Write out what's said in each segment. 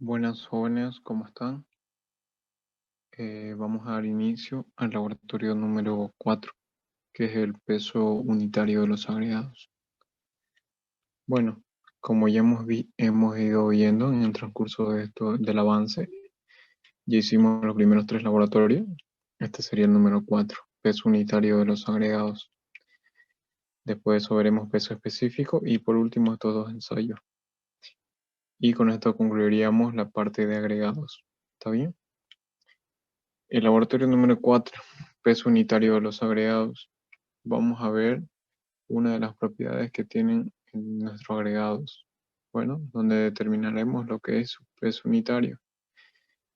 Buenas jóvenes, ¿cómo están? Vamos a dar inicio al laboratorio número 4, que es el peso unitario de los agregados. Bueno, como ya hemos ido viendo en el transcurso del avance, ya hicimos los primeros 3 laboratorios. Este sería el número 4, peso unitario de los agregados. Después de eso veremos peso específico y por último estos 2 ensayos. Y con esto concluiríamos la parte de agregados. ¿Está bien? El laboratorio número 4, peso unitario de los agregados. Vamos a ver una de las propiedades que tienen en nuestros agregados. Bueno, donde determinaremos lo que es su peso unitario.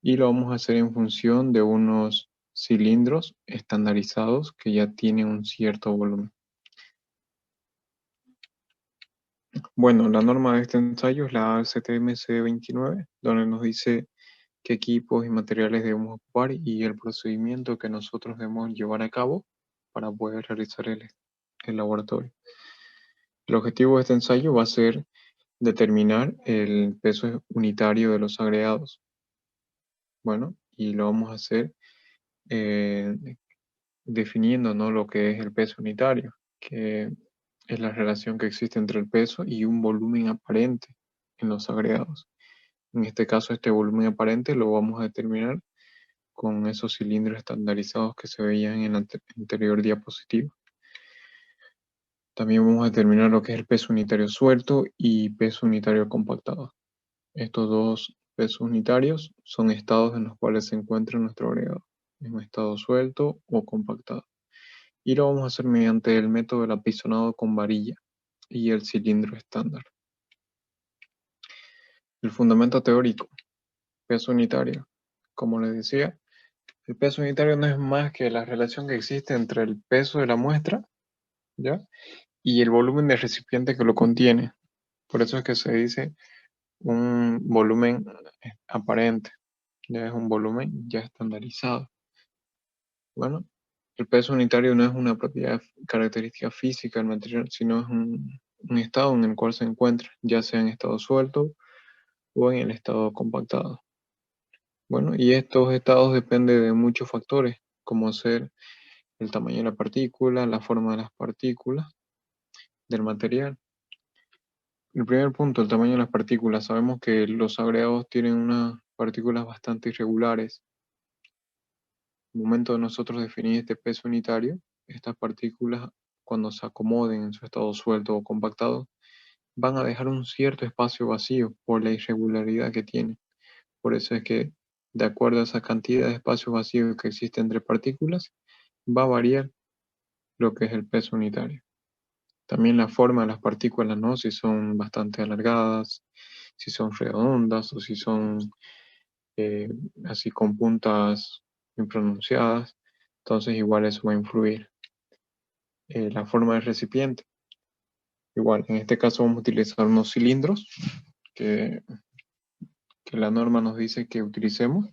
Y lo vamos a hacer en función de unos cilindros estandarizados que ya tienen un cierto volumen. Bueno, la norma de este ensayo es la ACTMC 29, donde nos dice qué equipos y materiales debemos ocupar y el procedimiento que nosotros debemos llevar a cabo para poder realizar el laboratorio. El objetivo de este ensayo va a ser determinar el peso unitario de los agregados. Bueno, y lo vamos a hacer eh, definiendo, ¿no?, lo que es el peso unitario, que es la relación que existe entre el peso y un volumen aparente en los agregados. En este caso, este volumen aparente lo vamos a determinar con esos cilindros estandarizados que se veían en la anterior diapositiva. También vamos a determinar lo que es el peso unitario suelto y peso unitario compactado. Estos dos pesos unitarios son estados en los cuales se encuentra nuestro agregado, en un estado suelto o compactado. Y lo vamos a hacer mediante el método del apisonado con varilla y el cilindro estándar. El fundamento teórico, peso unitario. Como les decía, el peso unitario no es más que la relación que existe entre el peso de la muestra, ¿ya?, y el volumen del recipiente que lo contiene. Por eso es que se dice un volumen aparente, ya es un volumen ya estandarizado. Bueno, el peso unitario no es una propiedad característica física del material, sino es un estado en el cual se encuentra, ya sea en estado suelto o en el estado compactado. Bueno, y estos estados dependen de muchos factores, como ser el tamaño de la partícula, la forma de las partículas del material. El primer punto, el tamaño de las partículas. Sabemos que los agregados tienen unas partículas bastante irregulares. Al momento de nosotros definir este peso unitario, estas partículas, cuando se acomoden en su estado suelto o compactado, van a dejar un cierto espacio vacío por la irregularidad que tienen. Por eso es que, de acuerdo a esa cantidad de espacio vacío que existe entre partículas, va a variar lo que es el peso unitario. También la forma de las partículas, ¿no? Si son bastante alargadas, si son redondas o si son eh, así con puntas impronunciadas. Entonces igual eso va a influir. La forma del recipiente. Igual, en este caso vamos a utilizar unos cilindros que, que la norma nos dice que utilicemos,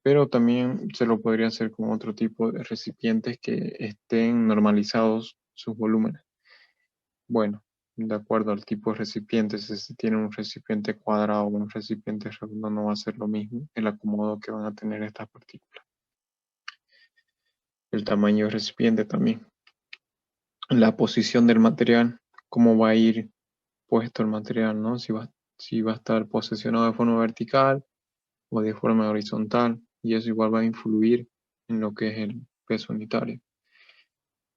pero también se lo podría hacer con otro tipo de recipientes que estén normalizados sus volúmenes. Bueno, de acuerdo al tipo de recipiente, si se tiene un recipiente cuadrado o un recipiente redondo, no va a ser lo mismo el acomodo que van a tener estas partículas. El tamaño del recipiente también. La posición del material, cómo va a ir puesto el material, ¿no? Si va a estar posicionado de forma vertical o de forma horizontal, y eso igual va a influir en lo que es el peso unitario.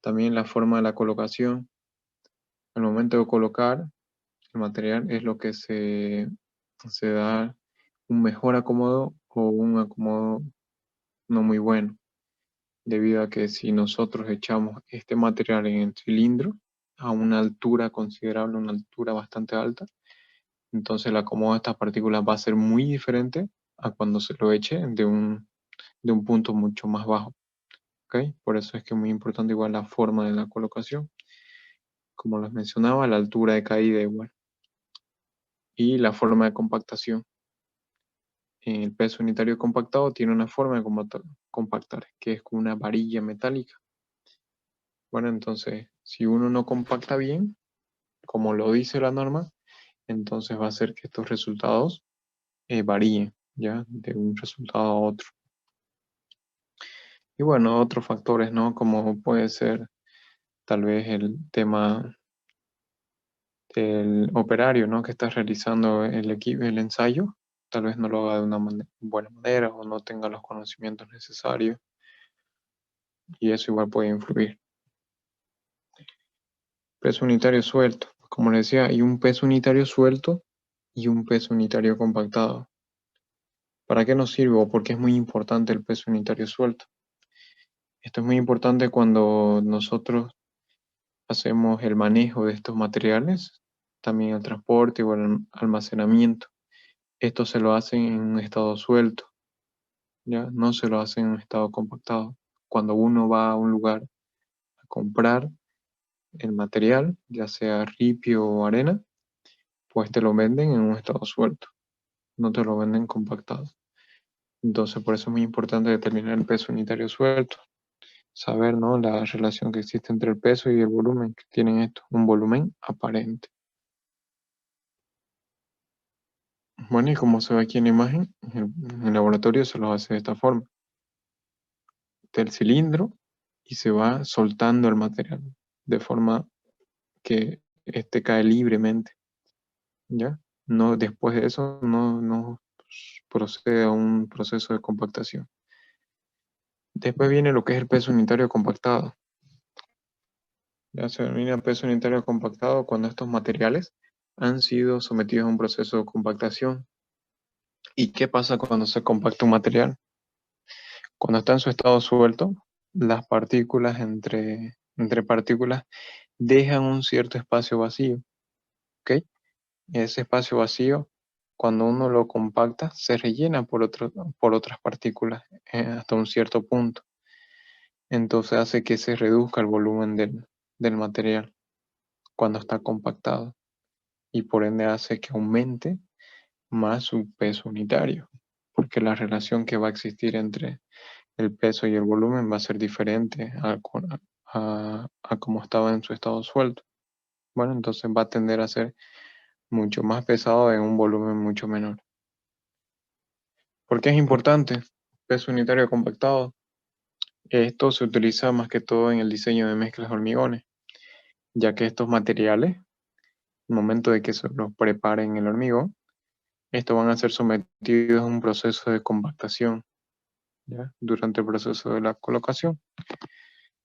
También la forma de la colocación. Al momento de colocar el material es lo que se da un mejor acomodo o un acomodo no muy bueno, debido a que si nosotros echamos este material en el cilindro a una altura considerable, una altura bastante alta, entonces el acomodo de estas partículas va a ser muy diferente a cuando se lo eche de un punto mucho más bajo. ¿Ok? Por eso es que es muy importante igual la forma de la colocación. Como les mencionaba, la altura de caída igual. Y la forma de compactación. El peso unitario compactado tiene una forma de compactar, que es con una varilla metálica. Bueno, entonces, si uno no compacta bien, como lo dice la norma, entonces va a hacer que estos resultados varíen, ¿ya? De un resultado a otro. Y bueno, otros factores, ¿no? Como puede ser tal vez el tema del operario, ¿no? Que está realizando el ensayo, tal vez no lo haga de una buena manera o no tenga los conocimientos necesarios y eso igual puede influir. Peso unitario suelto. Como les decía, hay un peso unitario suelto y un peso unitario compactado. ¿Para qué nos sirve o por qué es muy importante el peso unitario suelto? Esto es muy importante cuando nosotros hacemos el manejo de estos materiales, también el transporte o el almacenamiento. Esto se lo hacen en un estado suelto, ¿ya? No se lo hacen en un estado compactado. Cuando uno va a un lugar a comprar el material, ya sea ripio o arena, pues te lo venden en un estado suelto, no te lo venden compactado. Entonces, por eso es muy importante determinar el peso unitario suelto, saber, ¿no? La relación que existe entre el peso y el volumen que tienen estos, un volumen aparente. Bueno, y como se ve aquí en la imagen, en el laboratorio se lo hace de esta forma. Del cilindro y se va soltando el material de forma que este cae libremente, ¿ya? No, después de eso no procede a un proceso de compactación. Después viene lo que es el peso unitario compactado. Ya se denomina peso unitario compactado cuando estos materiales han sido sometidos a un proceso de compactación. ¿Y qué pasa cuando se compacta un material? Cuando está en su estado suelto, las partículas entre partículas dejan un cierto espacio vacío, ¿ok? Ese espacio vacío, cuando uno lo compacta, se rellena por otras partículas hasta un cierto punto. Entonces hace que se reduzca el volumen del material cuando está compactado y por ende hace que aumente más su peso unitario, porque la relación que va a existir entre el peso y el volumen va a ser diferente a como estaba en su estado suelto. Bueno, entonces va a tender a ser mucho más pesado en un volumen mucho menor. ¿Por qué es importante? Peso unitario compactado. Esto se utiliza más que todo en el diseño de mezclas de hormigones, ya que estos materiales, al momento de que se los preparen en el hormigón, estos van a ser sometidos a un proceso de compactación, ¿ya? Durante el proceso de la colocación.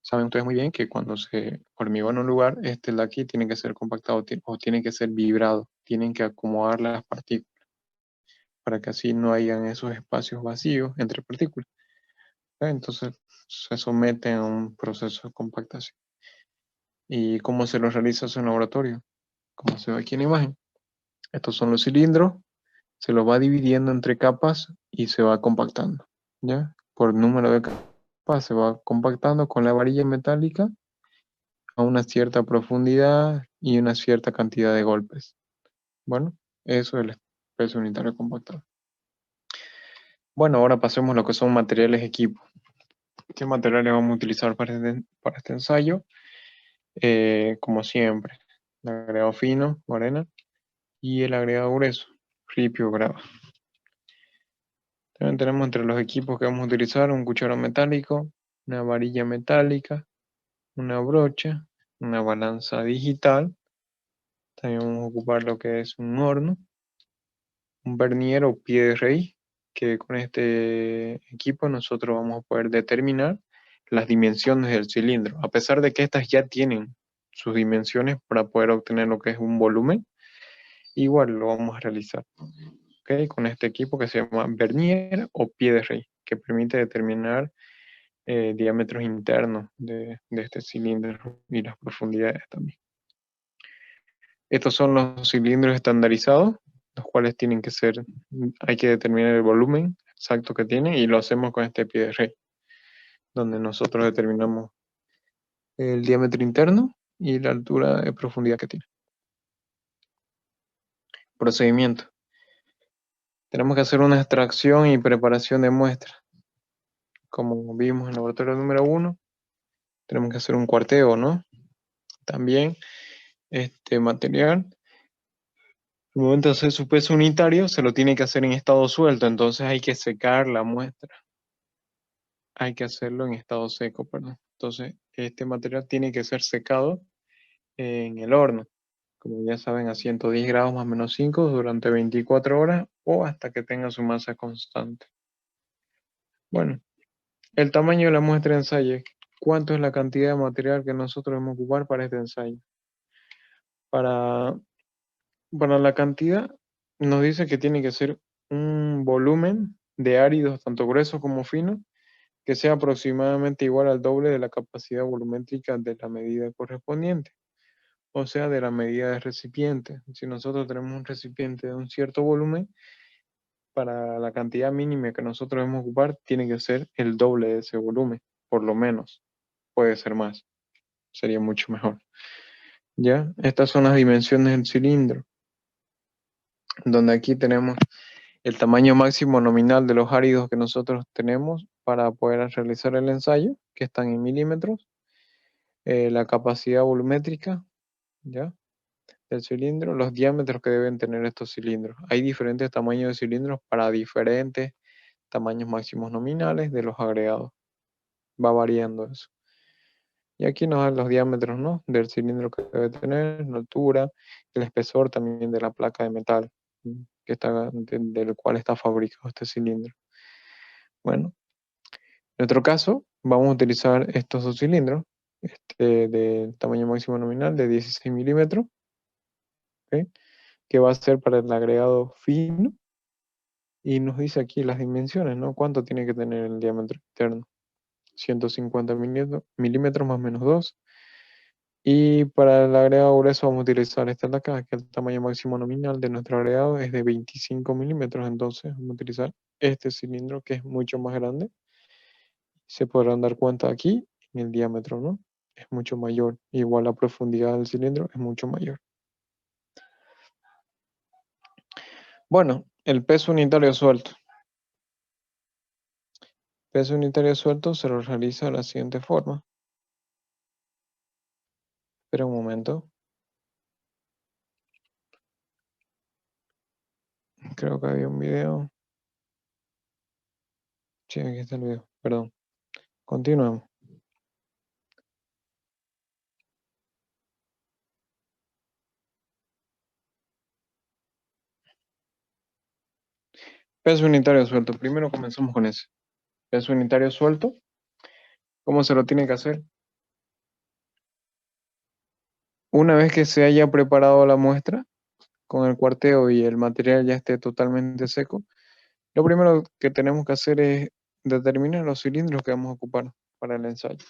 Saben ustedes muy bien que cuando se hormigona un lugar, este de aquí tiene que ser compactado o tiene que ser vibrado, tienen que acomodar las partículas para que así no hayan esos espacios vacíos entre partículas. Entonces se somete a un proceso de compactación. ¿Y cómo se lo realiza eso en laboratorio? Como se ve aquí en la imagen. Estos son los cilindros, se los va dividiendo entre capas y se va compactando, ¿ya? Por número de capas se va compactando con la varilla metálica a una cierta profundidad y una cierta cantidad de golpes. Bueno, eso es el peso unitario compactado. Bueno, ahora pasemos a lo que son materiales equipo. ¿Qué materiales vamos a utilizar para este ensayo? Como siempre, el agregado fino, arena, y el agregado grueso, ripio, grava. También tenemos entre los equipos que vamos a utilizar un cuchara metálico, una varilla metálica, una brocha, una balanza digital. También vamos a ocupar lo que es un horno, un vernier o pie de rey, que con este equipo nosotros vamos a poder determinar las dimensiones del cilindro. A pesar de que estas ya tienen sus dimensiones para poder obtener lo que es un volumen, igual lo vamos a realizar, ¿ok? Con este equipo que se llama vernier o pie de rey, que permite determinar diámetros internos de este cilindro y las profundidades también. Estos son los cilindros estandarizados, los cuales tienen que ser, hay que determinar el volumen exacto que tienen y lo hacemos con este pie de rey, donde nosotros determinamos el diámetro interno y la altura de profundidad que tiene. Procedimiento. Tenemos que hacer una extracción y preparación de muestras. Como vimos en el laboratorio número 1, tenemos que hacer un cuarteo, ¿no? También este material Al momento de hacer su peso unitario, se lo tiene que hacer en estado suelto, entonces hay que secar la muestra. Hay que hacerlo en estado seco, perdón. Entonces, este material tiene que ser secado en el horno, como ya saben, a 110 grados más menos 5 durante 24 horas o hasta que tenga su masa constante. Bueno, el tamaño de la muestra de ensayo. ¿Cuánto es la cantidad de material que nosotros vamos a ocupar para este ensayo? Para, para la cantidad, nos dice que tiene que ser un volumen de áridos, tanto gruesos como finos, que sea aproximadamente igual al doble de la capacidad volumétrica de la medida correspondiente, o sea, de la medida de recipiente. Si nosotros tenemos un recipiente de un cierto volumen, para la cantidad mínima que nosotros vamos a ocupar, tiene que ser el doble de ese volumen, por lo menos. Puede ser más, sería mucho mejor. ¿Ya? Estas son las dimensiones del cilindro, donde aquí tenemos el tamaño máximo nominal de los áridos que nosotros tenemos para poder realizar el ensayo, que están en milímetros, la capacidad volumétrica, ¿ya? Del cilindro, los diámetros que deben tener estos cilindros. Hay diferentes tamaños de cilindros para diferentes tamaños máximos nominales de los agregados. Va variando eso. Y aquí nos dan los diámetros, ¿no? Del cilindro que debe tener, la altura, el espesor también de la placa de metal, que está, del cual está fabricado este cilindro. Bueno, en nuestro caso, vamos a utilizar estos dos cilindros, este del tamaño máximo nominal de 16 milímetros, ¿ok? Que va a ser para el agregado fino, y nos dice aquí las dimensiones, ¿no? ¿Cuánto tiene que tener el diámetro interno? 150 milímetros más menos 2. Y para el agregado grueso vamos a utilizar este de acá, que el tamaño máximo nominal de nuestro agregado es de 25 milímetros. Entonces vamos a utilizar este cilindro que es mucho más grande. Se podrán dar cuenta aquí en el diámetro, ¿no? Es mucho mayor. Igual la profundidad del cilindro es mucho mayor. Bueno, el peso unitario suelto. Peso unitario suelto se lo realiza de la siguiente forma. Espera un momento. Creo que había un video. Sí, aquí está el video. Perdón. Continuamos. Peso unitario suelto. Primero comenzamos con ese. Peso unitario suelto. ¿Cómo se lo tiene que hacer? Una vez que se haya preparado la muestra con el cuarteo y el material ya esté totalmente seco, lo primero que tenemos que hacer es determinar los cilindros que vamos a ocupar para el ensayo.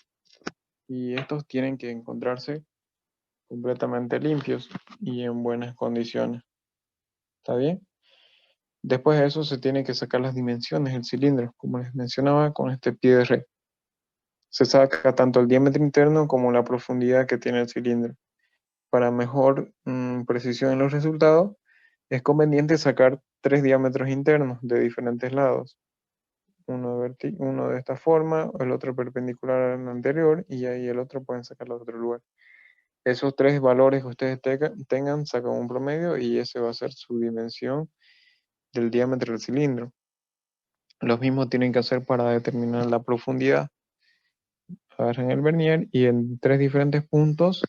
Y estos tienen que encontrarse completamente limpios y en buenas condiciones. ¿Está bien? Después de eso se tiene que sacar las dimensiones del cilindro, como les mencionaba, con este pie de red. Se saca tanto el diámetro interno como la profundidad que tiene el cilindro. Para mejor precisión en los resultados, es conveniente sacar tres diámetros internos de diferentes lados. Uno de esta forma, el otro perpendicular al anterior y ahí el otro pueden sacarlo de otro lugar. Esos tres valores que ustedes tengan, sacan un promedio y ese va a ser su dimensión del diámetro del cilindro. Los mismos tienen que hacer para determinar la profundidad. Agarran el vernier y en tres diferentes puntos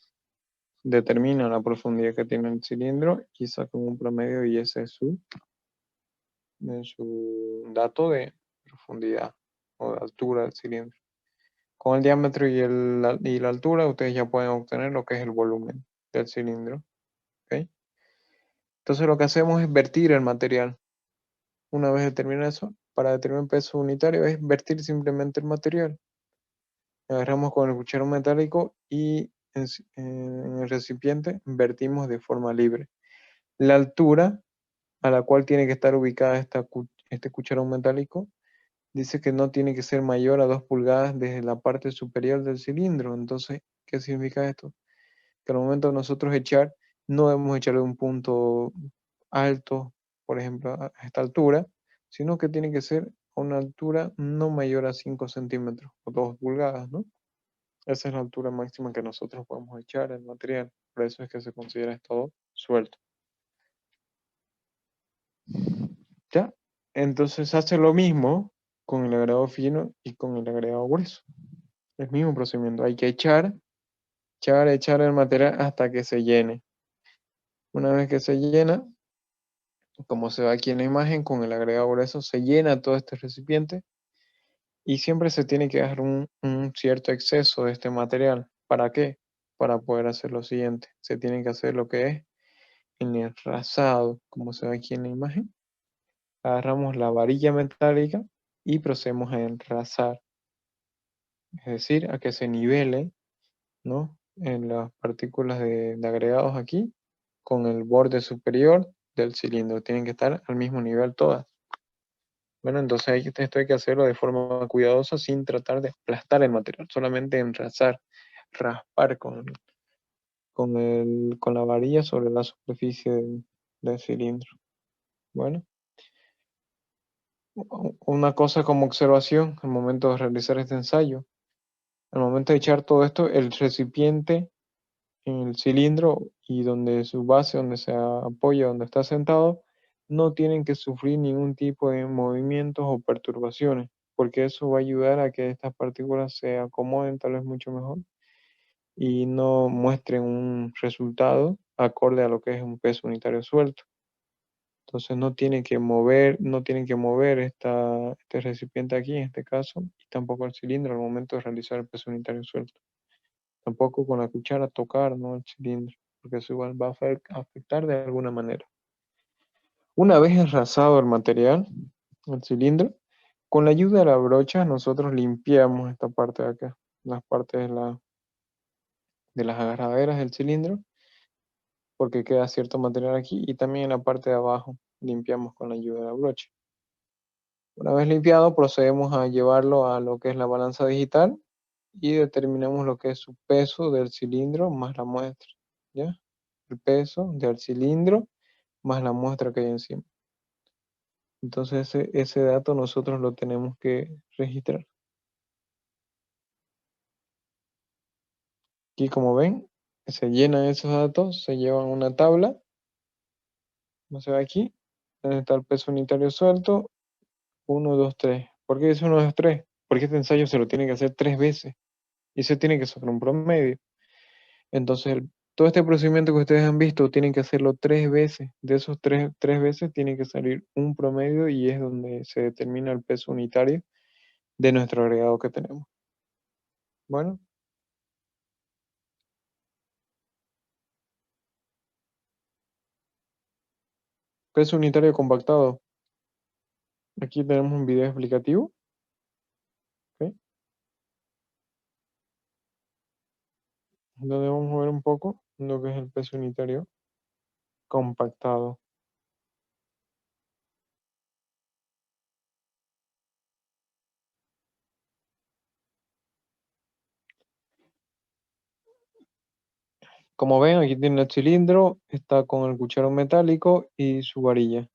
determinan la profundidad que tiene el cilindro y sacan un promedio y ese es su dato de profundidad o de altura del cilindro. Con el diámetro y la altura ustedes ya pueden obtener lo que es el volumen del cilindro. ¿Ok? Entonces lo que hacemos es vertir el material. Una vez determinado eso, para determinar el peso unitario es vertir simplemente el material. Agarramos con el cucharón metálico y en el recipiente vertimos de forma libre. La altura a la cual tiene que estar ubicada este cucharón metálico dice que no tiene que ser mayor a 2 pulgadas desde la parte superior del cilindro. Entonces, ¿qué significa esto? Que al momento de nosotros echar, no debemos echar de un punto alto, por ejemplo, a esta altura, sino que tiene que ser a una altura no mayor a 5 centímetros o 2 pulgadas, ¿no? Esa es la altura máxima que nosotros podemos echar el material. Por eso es que se considera estado suelto. ¿Ya? Entonces hace lo mismo con el agregado fino y con el agregado grueso. El mismo procedimiento. Hay que echar el material hasta que se llene. Una vez que se llena, como se ve aquí en la imagen, con el agregado grueso se llena todo este recipiente y siempre se tiene que dejar un cierto exceso de este material. ¿Para qué? Para poder hacer lo siguiente. Se tiene que hacer lo que es el enrasado, como se ve aquí en la imagen. Agarramos la varilla metálica y procedemos a enrasar, es decir, a que se nivele, ¿no? En las partículas de agregados aquí con el borde superior del cilindro. Tienen que estar al mismo nivel todas. Bueno, entonces esto hay que hacerlo de forma cuidadosa sin tratar de aplastar el material, solamente enrasar, raspar con la varilla sobre la superficie del cilindro. Bueno, una cosa como observación al momento de realizar este ensayo. Al momento de echar todo esto, el recipiente en el cilindro y donde su base, donde se apoya, donde está sentado, no tienen que sufrir ningún tipo de movimientos o perturbaciones, porque eso va a ayudar a que estas partículas se acomoden tal vez mucho mejor y no muestren un resultado acorde a lo que es un peso unitario suelto. Entonces no tienen que mover este recipiente aquí, en este caso, y tampoco el cilindro al momento de realizar el peso unitario suelto. Tampoco con la cuchara tocar, ¿no? El cilindro, porque eso igual va a afectar de alguna manera. Una vez enrasado el material, el cilindro, con la ayuda de la brocha nosotros limpiamos esta parte de acá, las partes de las agarraderas del cilindro, porque queda cierto material aquí y también en la parte de abajo limpiamos con la ayuda de la brocha. Una vez limpiado, procedemos a llevarlo a lo que es la balanza digital y determinamos lo que es su peso del cilindro más la muestra, ¿ya? El peso del cilindro más la muestra que hay encima. Entonces ese dato nosotros lo tenemos que registrar. Aquí como ven, se llenan esos datos, se llevan a una tabla, como se ve aquí, donde está el peso unitario suelto, 1, 2, 3. ¿Por qué es 1, 2, 3? Porque este ensayo se lo tiene que hacer 3 veces y se tiene que sacar un promedio. Entonces, todo este procedimiento que ustedes han visto tienen que hacerlo 3 veces. De esos tres veces tiene que salir un promedio y es donde se determina el peso unitario de nuestro agregado que tenemos. Bueno, peso unitario compactado. Aquí tenemos un video explicativo, ¿ok? Donde vamos a ver un poco lo que es el peso unitario compactado. Como ven, aquí tiene el cilindro, está con el cucharón metálico y su varilla.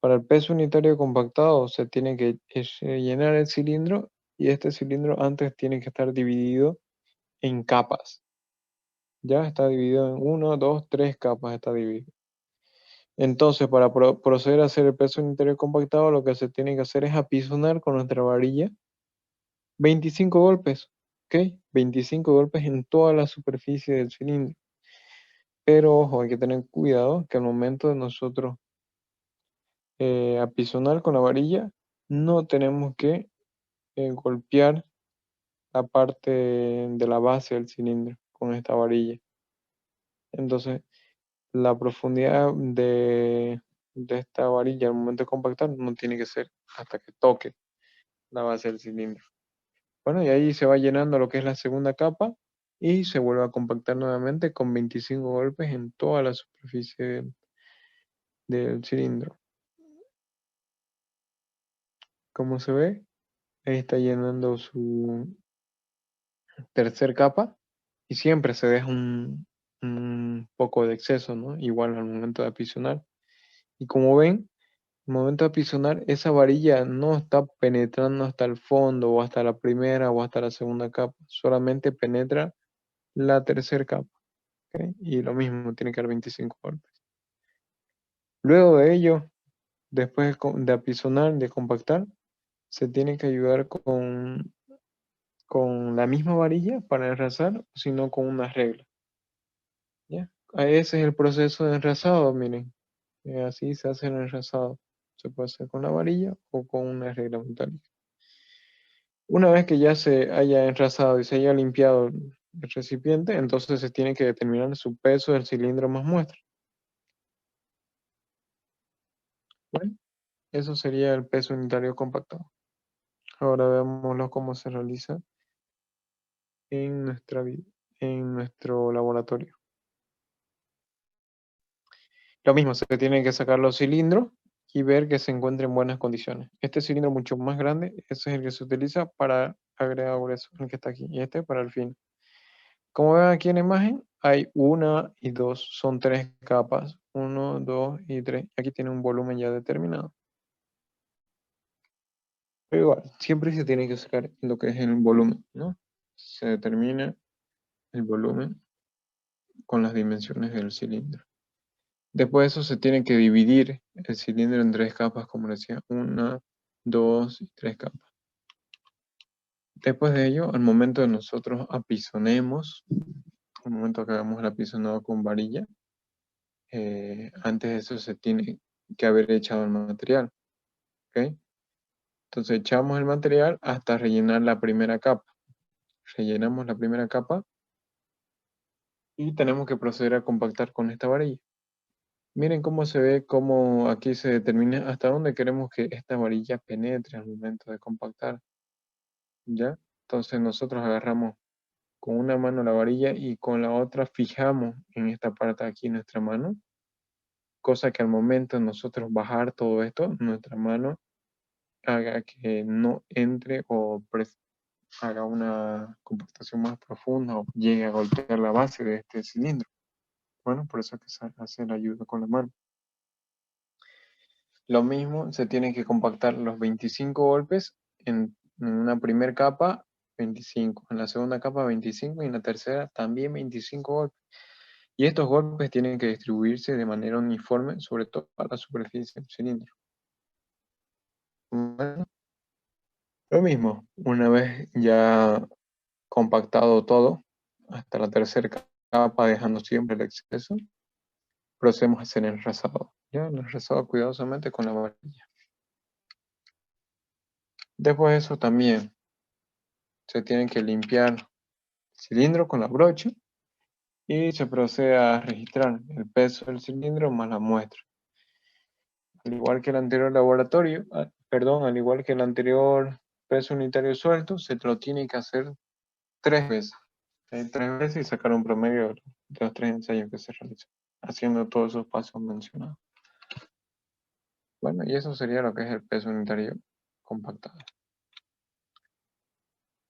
Para el peso unitario compactado se tiene que llenar el cilindro y este cilindro antes tiene que estar dividido en capas. Ya está dividido en 1, 2, 3 capas, está dividido. Entonces, para proceder a hacer el peso unitario compactado, lo que se tiene que hacer es apisonar con nuestra varilla 25 golpes, ¿ok? 25 golpes en toda la superficie del cilindro. Pero ojo, hay que tener cuidado que al momento de nosotros apisonar con la varilla, no tenemos que golpear la parte de la base del cilindro con esta varilla. Entonces, la profundidad de esta varilla al momento de compactar no tiene que ser hasta que toque la base del cilindro. Bueno, y ahí se va llenando lo que es la segunda capa y se vuelve a compactar nuevamente con 25 golpes en toda la superficie del cilindro. Como se ve, ahí está llenando su tercer capa y siempre se deja un poco de exceso, ¿no? Igual al momento de apisonar. Y como ven, al momento de apisonar, esa varilla no está penetrando hasta el fondo o hasta la primera o hasta la segunda capa, solamente penetra la tercera capa, ¿ok? Y lo mismo, tiene que dar 25 golpes. Luego de ello, después de apisonar, de compactar, se tiene que ayudar con la misma varilla para enrazar, sino con una regla. ¿Ya? Ese es el proceso de enrazado, miren. Así se hace el enrazado. Se puede hacer con la varilla o con una regla metálica. Una vez que ya se haya enrazado y se haya limpiado el recipiente, entonces se tiene que determinar su peso del cilindro más muestra. Bueno, eso sería el peso unitario compactado. Ahora veámoslo cómo se realiza en en nuestro laboratorio. Lo mismo, se tienen que sacar los cilindros y ver que se encuentre en buenas condiciones. Este cilindro mucho más grande, ese es el que se utiliza para agregado grueso, el que está aquí, y este para el fin. Como ven aquí en la imagen, hay una y dos, son tres capas, uno, dos y tres. Aquí tiene un volumen ya determinado. Pero igual, siempre se tiene que sacar lo que es el volumen, ¿no? Se determina el volumen con las dimensiones del cilindro. Después de eso se tiene que dividir el cilindro en tres capas, como decía, una, dos y tres capas. Después de ello, al momento de nosotros apisonemos, al momento que hagamos el apisonado con varilla, antes de eso se tiene que haber echado el material, ¿ok? Entonces echamos el material hasta rellenar la primera capa. Rellenamos la primera capa y tenemos que proceder a compactar con esta varilla. Miren cómo se ve, cómo aquí se determina hasta dónde queremos que esta varilla penetre al momento de compactar, ¿ya? Entonces nosotros agarramos con una mano la varilla y con la otra fijamos en esta parte de aquí nuestra mano, cosa que al momento de nosotros bajar todo esto, nuestra mano haga que no entre o haga una compactación más profunda o llegue a golpear la base de este cilindro. Bueno, por eso es que se hace la ayuda con la mano. Lo mismo, se tienen que compactar los 25 golpes en una primera capa, 25, en la segunda capa 25 y en la tercera también 25 golpes. Y estos golpes tienen que distribuirse de manera uniforme sobre toda la superficie del cilindro. Bueno, lo mismo, una vez ya compactado todo, hasta la tercera capa dejando siempre el exceso, procedemos a hacer el enrasado. ¿Ya? El enrasado cuidadosamente con la varilla. Después de eso también se tiene que limpiar el cilindro con la brocha y se procede a registrar el peso del cilindro más la muestra. Al igual que el anterior laboratorio, perdón, al igual que el anterior peso unitario suelto, se lo tiene que hacer tres veces. Tres veces y sacar un promedio de los tres ensayos que se realizan, haciendo todos esos pasos mencionados. Bueno, y eso sería lo que es el peso unitario compactado.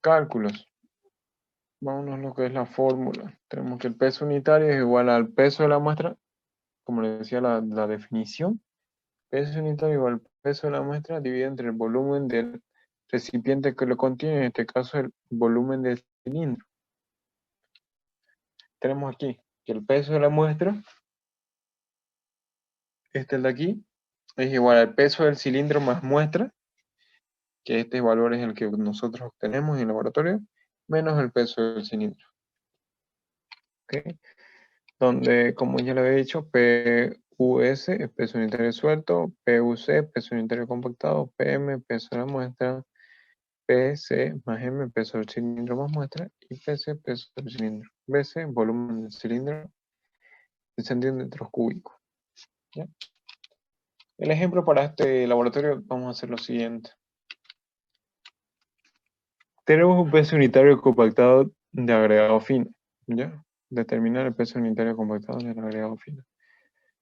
Cálculos. Vámonos a lo que es la fórmula. Tenemos que el peso unitario es igual al peso de la muestra, como les decía la definición. Peso unitario igual al peso de la muestra dividido entre el volumen del recipiente que lo contiene, en este caso el volumen del cilindro. Tenemos aquí que el peso de la muestra, este el de aquí, es igual al peso del cilindro más muestra, que este valor es el que nosotros obtenemos en el laboratorio, menos el peso del cilindro. ¿Ok? Donde, como ya le había dicho, PUS es peso unitario suelto, PUC, peso unitario compactado, PM, peso de la muestra, PC más M, peso del cilindro más muestra, y PC, peso del cilindro. BC, volumen del cilindro en centímetros cúbicos. ¿Ya? El ejemplo para este laboratorio, vamos a hacer lo siguiente. Tenemos un peso unitario compactado de agregado fino. ¿Ya? Determinar el peso unitario compactado del agregado fino.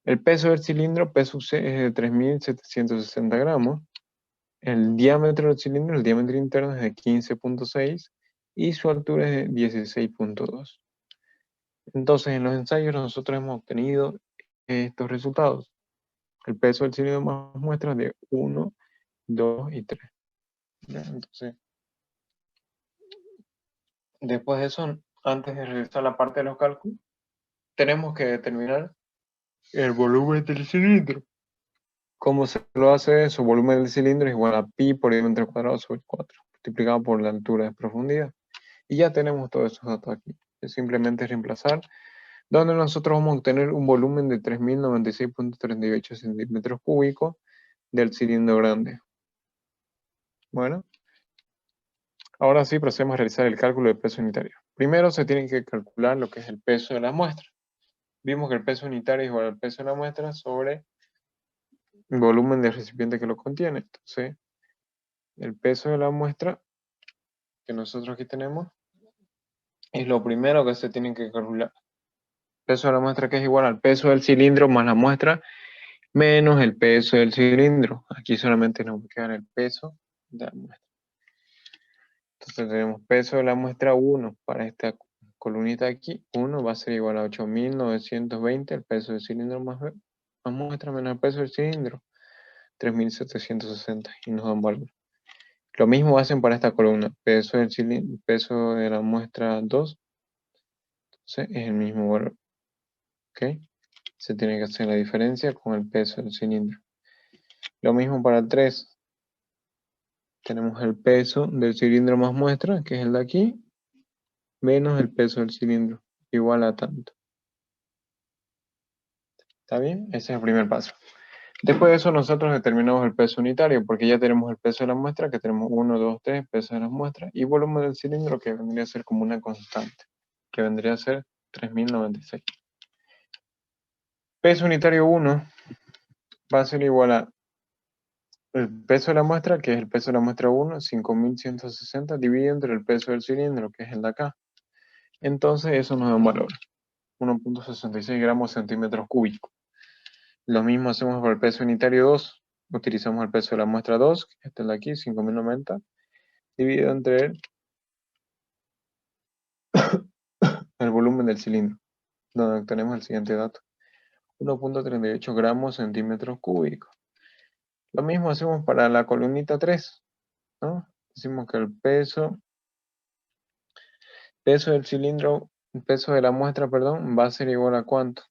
El peso del cilindro, peso C, es de 3.760 gramos. El diámetro del cilindro, el diámetro interno es de 15.6 y su altura es de 16.2. Entonces, en los ensayos nosotros hemos obtenido estos resultados. El peso del cilindro más muestras de 1, 2 y 3. ¿Ya? Entonces, después de eso, antes de realizar la parte de los cálculos, tenemos que determinar el volumen del cilindro. ¿Cómo se lo hace? Su volumen del cilindro es igual a pi por diámetro cuadrado sobre 4, multiplicado por la altura de profundidad. Y ya tenemos todos esos datos aquí. Es simplemente reemplazar, donde nosotros vamos a obtener un volumen de 3096,38 centímetros cúbicos del cilindro grande. Bueno, ahora sí procedemos a realizar el cálculo del peso unitario. Primero se tiene que calcular lo que es el peso de la muestra. Vimos que el peso unitario es igual al peso de la muestra sobre el volumen del recipiente que lo contiene. Entonces, el peso de la muestra que nosotros aquí tenemos es lo primero que se tiene que calcular. Peso de la muestra que es igual al peso del cilindro más la muestra menos el peso del cilindro. Aquí solamente nos queda el peso de la muestra. Entonces tenemos peso de la muestra 1 para esta columnita aquí. 1 va a ser igual a 8.920, el peso del cilindro más muestra menos el peso del cilindro, 3.760, y nos dan valor. Lo mismo hacen para esta columna, peso del cilindro, peso de la muestra 2, entonces es el mismo valor. ¿Ok? Se tiene que hacer la diferencia con el peso del cilindro. Lo mismo para el 3. Tenemos el peso del cilindro más muestra, que es el de aquí, menos el peso del cilindro, igual a tanto. ¿Está bien? Ese es el primer paso. Después de eso nosotros determinamos el peso unitario, porque ya tenemos el peso de la muestra, que tenemos 1, 2, 3, peso de las muestras, y volumen del cilindro, que vendría a ser como una constante, que vendría a ser 3096. Peso unitario 1 va a ser igual a el peso de la muestra, que es el peso de la muestra 1, 5160, dividido entre el peso del cilindro, que es el de acá. Entonces eso nos da un valor, 1,66 gramos centímetros cúbicos. Lo mismo hacemos por el peso unitario 2. Utilizamos el peso de la muestra 2, que está de aquí, 5090, dividido entre el volumen del cilindro, donde obtenemos el siguiente dato, 1,38 gramos centímetros cúbicos. Lo mismo hacemos para la columnita 3, ¿no? Decimos que el peso del cilindro, el peso de la muestra, perdón, va a ser igual a ¿cuánto?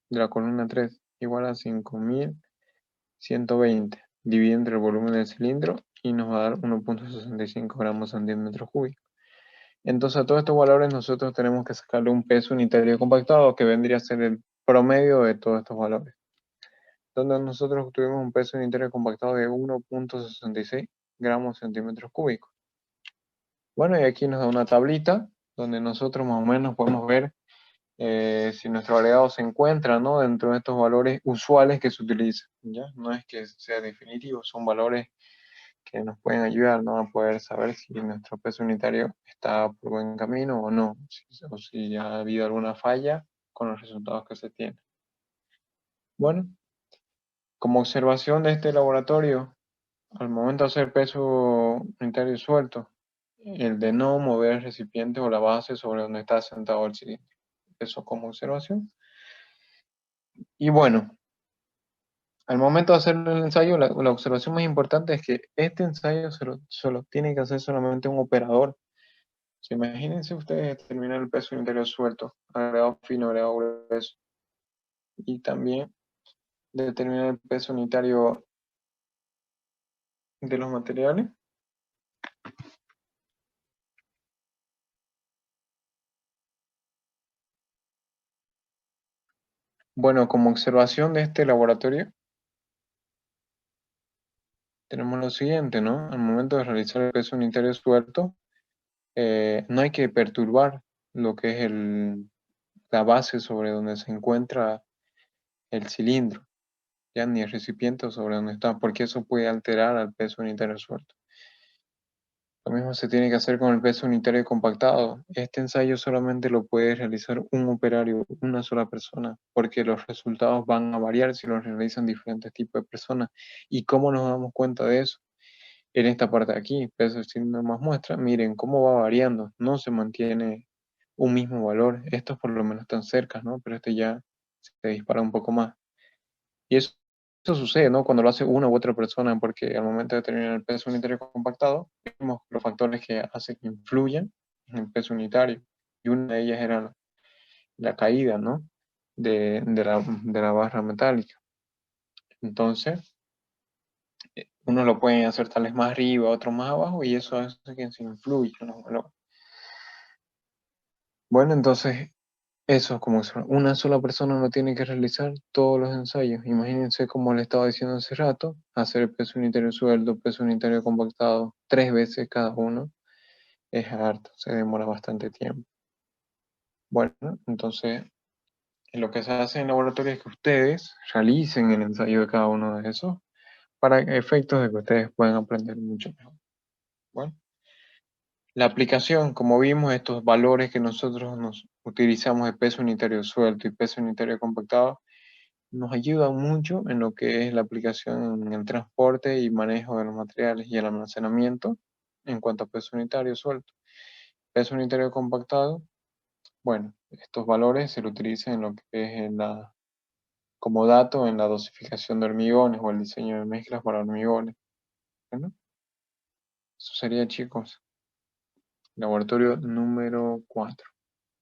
De la columna 3, igual a 5120, dividido entre el volumen del cilindro y nos va a dar 1,65 gramos centímetros cúbicos. Entonces a todos estos valores nosotros tenemos que sacarle un peso unitario compactado que vendría a ser el promedio de todos estos valores. Donde nosotros tuvimos un peso unitario compactado de 1,66 gramos centímetros cúbicos. Bueno, y aquí nos da una tablita donde nosotros más o menos podemos ver si nuestro agregado se encuentra, ¿no?, dentro de estos valores usuales que se utilizan, ¿ya? No es que sea definitivo, son valores que nos pueden ayudar, ¿no?, a poder saber si nuestro peso unitario está por buen camino o no, o si ha habido alguna falla con los resultados que se tienen. Bueno, como observación de este laboratorio, al momento de hacer peso unitario suelto, el de no mover el recipiente o la base sobre donde está sentado el cilindro. Eso como observación. Y bueno, al momento de hacer el ensayo, la observación más importante es que este ensayo solo tiene que hacer solamente un operador. So, imagínense ustedes determinar el peso unitario suelto, agregado fino, agregado grueso, y también determinar el peso unitario de los materiales. Bueno, como observación de este laboratorio, tenemos lo siguiente, ¿no? Al momento de realizar el peso unitario suelto, no hay que perturbar lo que es la base sobre donde se encuentra el cilindro, ya ni el recipiente sobre donde está, porque eso puede alterar al peso unitario suelto. Lo mismo se tiene que hacer con el peso unitario compactado. Este ensayo solamente lo puede realizar un operario, una sola persona, porque los resultados van a variar si los realizan diferentes tipos de personas. ¿Y cómo nos damos cuenta de eso? En esta parte de aquí, peso del cilindro más muestra, miren cómo va variando, no se mantiene un mismo valor. Estos por lo menos están cerca, ¿no? Pero este ya se dispara un poco más. Y eso sucede, ¿no?, cuando lo hace una u otra persona, porque al momento de determinar el peso unitario compactado, vemos los factores que hacen que influyen en el peso unitario. Y una de ellas era la caída, ¿no?, de la barra metálica. Entonces, Uno lo pueden hacer tales más arriba, otros más abajo, y eso hace que se influye en los valores. Bueno, entonces, eso es como si una sola persona no tiene que realizar todos los ensayos. Imagínense, como le estaba diciendo hace rato, hacer el peso unitario sueldo, peso unitario compactado, 3 veces cada uno, es harto, se demora bastante tiempo. Bueno, entonces, lo que se hace en laboratorio es que ustedes realicen el ensayo de cada uno de esos para efectos de que ustedes puedan aprender mucho mejor. Bueno, la aplicación, como vimos, estos valores que nosotros nos utilizamos de peso unitario suelto y peso unitario compactado, nos ayudan mucho en lo que es la aplicación en el transporte y manejo de los materiales y el almacenamiento en cuanto a peso unitario suelto. Peso unitario compactado, bueno, estos valores se lo utilizan en lo que es como dato en la dosificación de hormigones o el diseño de mezclas para hormigones. Bueno, eso sería, chicos, laboratorio número 4.